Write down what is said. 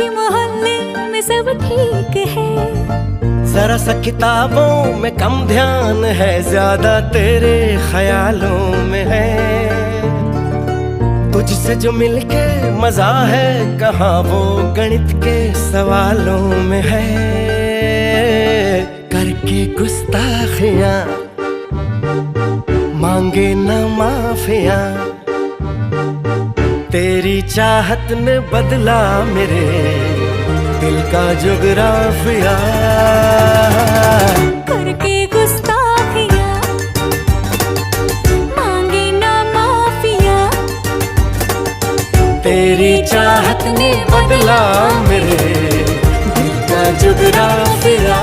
बाकी मोहल्ले में सब ठीक है। जरा सा किताबों में कम ध्यान है, ज्यादा तेरे ख्यालों में है। तुझसे जो मिलके मजा है, कहाँ वो गणित के सवालों में है। करके गुस्ताखियां मांगे न माफियां, तेरी चाहत ने बदला मेरे दिल का जुगराफिया। करके गुस्ताखियां मांगे ना माफिया, तेरी चाहत ने बदला मेरे दिल का जुगराफिया।